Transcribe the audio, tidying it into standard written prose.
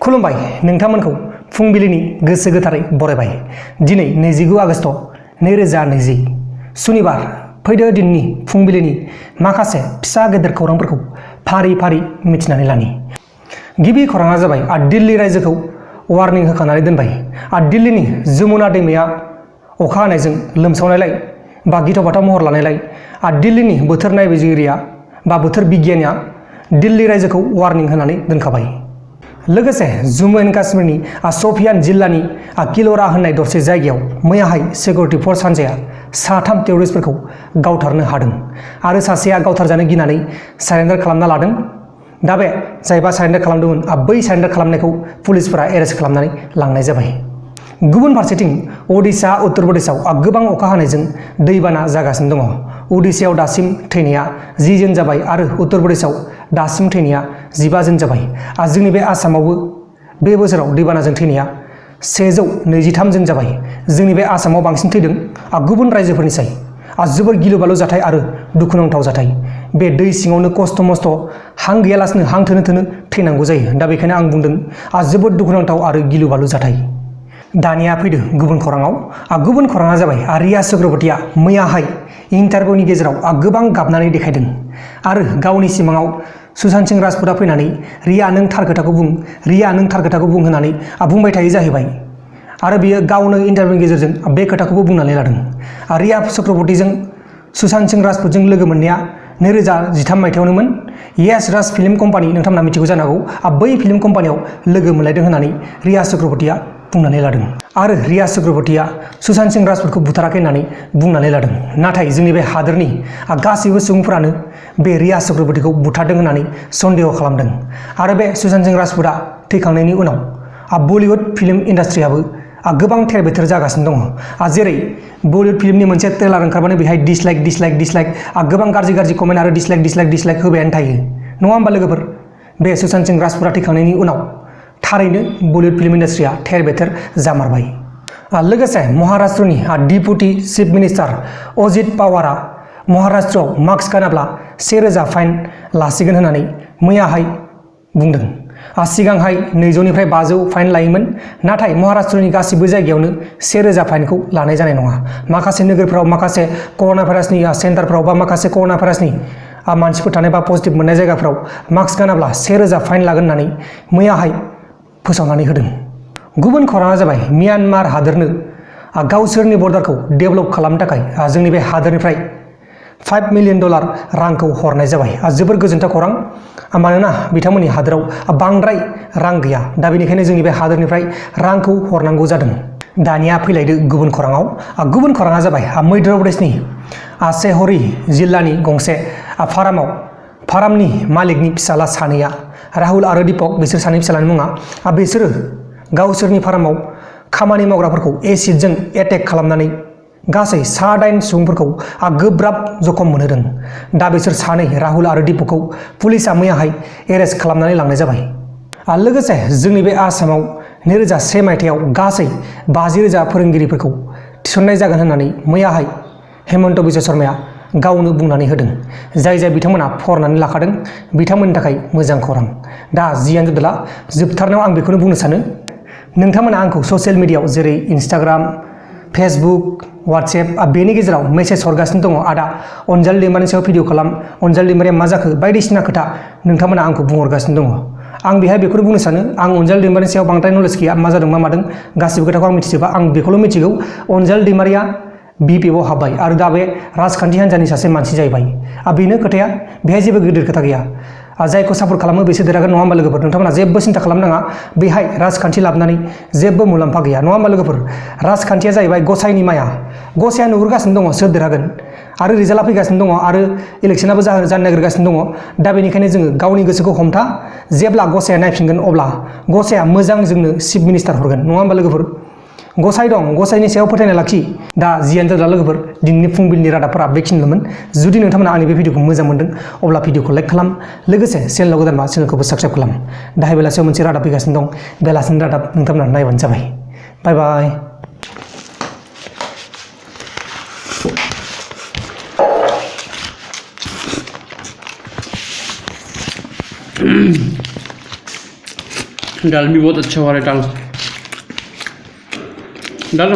खुलुमबाय नोंथांमोनखौ फुंबिलिनि गोसो गोथारै बरायबाय। दिनै 29 आगस्ट 2020 सुनिबार फैदो दिननि फुंबिलिनि माखासे फिसा गेदेर खौरांफोरखौ फारि फारि मिथिनानै लानि। गिबि खौराङा जाबाय दिल्ली रायजोखौ वार्निं होखानानै दोनबाय। दिल्लीनि जमुना दैमाया अखा हानायजों लोमसावनायलाय बा गिथाव बाथाव महर लानायलाय दिल्लीनि बोथोर नायबिजिरगिरिया बा बोथोर बिगियानिया दिल्ली रायजोखौ वार्निं होनानै दोनखाबाय। लोगोसे जम्मु एन्ड काश्मीरनि शपियान जिल्लानि किलरा होननाय दरसे जायगायाव मैयाहाय सिकिउरिटि फर्स हान्जाया 3 टेररिस्टफोरखौ गावथारनो हादों आरो सासेया गावथारजानो गिनानै सारेन्डार खालामना लादों। दा बे जायबा सारेन्डार खालामदोंमोन बै सारेन्डार खालामनायखौ पुलिसफोरा एरेस्ट खालामनानै लांनाय जाबाय। गुबुन फारसेथिं ओडिशा उत्तर प्रदेशआव गोबां अखा हानायजों दैबाना जागासिनो दङ। ओडिशायाव दासिम थैनाया 10 जन जाबाय आरो उत्तर प्रदेशआव दासिम थैनाया 15 जन जाबाय। जोंनि बे आसामावबो बे बोसोराव दैबानाजों थैनाया 123 जन जाबाय। जोंनि बे आसामाव बांसिन थैदों गुबुन रायजोफोरनिसाय। जोबोर गिलु बालु जाथाय आरो दुखुनांथाव जाथाय। बे दै सिङावनो खस्थ' मस्थ' हां गैयालासिनो हां थोनो थोनो थैनांगौ जायो। दा बेखायनो आं बुंदों जोबोद दुखुनांथाव आरो गिलु बालु जाथाय। दानिया फैदो गुबुन खौराङाव। गुबुन खौराङा जाबाय रिया चक्रवर्तीया मैयाहाय इन्टारभिउनि गेजेराव गोबां गाबनानै देखायदों आरो गावनि सिमाङाव सुशांत सिंह राजपुतआ फैनानै रिया नों थार खोथाखौ बुं, रिया नों थार खोथाखौ बुं होननानै बुंबाय थायो जाहैबाय। आरो बियो गावनो इन्टारभिउनि गेजेरजों बे खोथाखौबो बुंनानै लादों। रिया चक्रवर्तीजों सुशांत सिंह राजपुतजों लोगो मोननाया 2013 मायथाइयावनोमोन। येस राज फिल्म कम्पानि नोंथांमोना मिथिगौ जानो हागौ। बै फिल्म कम्पानियाव लोगो मोनलायदों होननानै रिया चक्रवर्तीया बुंनानै लादों आरो रिया चक्रवर्तीया सुशांत सिंह राजपुतखौ बुथाराखै होननानै बुंनानै लादों। नाथाय जोंनि बे हादोरनि गासैबो सुबुंफोरानो बे रिया चक्रवर्तीखौ बुथारदों होननानै सन्देह खालामदों। आरो बे सुशांत सिंह राजपुतआ थैखांनायनि उनाव बलिउड फिल्म इन्डास्ट्रियाबो गोबां थेर बेथेर जागासिनो दङ। जेरै बलिउड फिल्मनि मोनसे ट्रेलार ओंखारबानो बेहाय डिसलाइक डिसलाइक डिसलाइक गोबां गाज्रि गाज्रि कमेन्ट आरो डिसलाइक डिसलाइक डिसलाइक होबायानो थायो। नङा होमबा लोगोफोर? बे सुशांत सिंह राजपुतआ थैखांनायनि उनाव थारैनो बलिउड फिल्म इन्डास्ट्रिया थेर बेथेर जामारबाय। लोगोसे महाराष्ट्रनि डिपुटि चिफ मिनिस्टार अजित पावारआ महाराष्ट्रआव मास्क गानाब्ला 1000 फाइन लासिगोन होननानै मैयाहाय बुंदों। सिगांहाय 200 निफ्राय 500 फाइन लायोमोन, नाथाय महाराष्ट्रनि गासिबो जायगायावनो 1000 फाइनखौ लानाय जानाय नङा। माखासे नोगोरफ्राव, माखासे कर'ना भाइरासनि सेन्टारफ्राव बा माखासे कर'ना भाइरासनि मानसिफोर थानाय बा पजिटिभ मोननाय जायगाफ्राव मास्क गानाब्ला 1000 फाइन लागोन होननानै मैयाहाय फोसावनानै होदों। गुबुन खौराङा जाबाय म्यानमार हादोरनो गावसोरनि बर्डारखौ डेभेलप खालामनो थाखाय जोंनि बे हादोरनिफ्राय $5 मिलियन रांखौ हरनाय जाबाय। जोबोर गोजोनथाव खौरां, मानोना बिथांमोननि हादोराव बांद्राय रां गैया। दा बेनिखायनो जोंनि बे हादोरनिफ्राय रांखौ हरनांगौ जादों। दानिया फैलायदो गुबुन खौराङाव। गुबुन खौराङा जाबाय मध्य प्रदेशनि सेहरी जिल्लानि गंसे फार्मनि मालिकनि फिसाला सानैया राहुल आरो दीपक, बिसोर सानै फिसालानि मुङा, बिसोरो गावसोरनि फार्माव खामानि मावग्राफोरखौ एसिडजों एटेक खालामनानै गासै 8 सुबुंफोरखौ गोब्राब जखम मोनहोदों। दा बिसोर सानै राहुल आरो दीपकखौ पुलिसआ मैयाहाय एरेस्ट खालामनानै लांनाय जाबाय। लोगोसे जोंनि बे आसामाव 2001 मायथाइयाव गासै 50,000 फोरोंगिरिफोरखौ थिसननाय जागोन होननानै मैयाहाय हेमन्त बिश्व शर्माया गावनो बुंनानै होदों। जाय जाय बिथांमोना फरायनानै लाखादों बिथांमोननि थाखाय मोजां खौरां। दा जियानो जादोला जोबथारनायाव आं बेखौनो बुंनो सानो, नोंथांमोना आंखौ ससियेल मिडियायाव जेरै इन्स्टाग्राम, फेसबुक, वाट्सएप बेनि गेजेराव मेसेज हरगासिनो दङ। आदा अनजालि दैमारिनि सायाव भिडिअ खालाम, अनजालि दैमारिया मा जाखो, बायदिसिना खोथा नोंथांमोना आंखौ बुंहरगासिनो दङ। आं बेहाय बेखौनो बुंनो सानो, आं अनजालि दैमारिनि सायाव बांद्राय नलेज गैया, मा जादों मा मादों गासिबो खोथाखौ आं मिथिजोबा। आं बेखौल' मिथिगौ अनजालि दैमारिया BPFआव हाबबाय आरो दा बे राजखान्थि हान्जानि सासे मानसि जाहैबाय। बेनो खोथाया, बेहाय जेबो गिदिर खोथा गैया। जायखौ सापर्ट खालामो बेसो देरहागोन। नङा होमबा लोगोफोर? नोंथांमोना जेबो सिन्था खालामनाङा, बेहाय राजखान्थि लाबोनानै जेबो मुलाम्फा गैया। नङा होमबा लोगोफोर? राजखान्थिया जाहैबाय गसाइनि माया। गसाइया नुहुरगासिनो दङ सोर देरहागोन आरो रिजाल्टआ फैगासिनो दङ आरो इलेक्सनाबो जानो नागिरगासिनो दङ। दा बेनिखायनो जोङो गावनि गोसोखौ हमथा, जेब्ला गसाइया नायफिनगोन अब्ला गसाइया मोजां जोंनो चिफ मिनिस्टार हरगोन। नङा होमबा लोगोफोर? गसाइ दं, गसाइनि सायाव फोथायनाय लाखि। दा जियानो जादोला लोगोफोर, दिनैनि फुंबिलिनि रादाबफोरा बेखिनिल'मोन। जुदि नोंथांमोना आंनि बे भिडिअखौ मोजां मोनदों अब्ला भिडिअखौ लाइक खालाम, लोगोसे चेनेलाव गोदानबा चेनेलखौबो साबस्क्राइब खालाम। दाहाय बेलासियाव मोनसे रादाब फैगासिनो दं, बेलासिनि रादाब नोंथांमोना नायबानो जाबाय। बाय बाय। दाल भी बहुत अच्छा हो रहा है दाल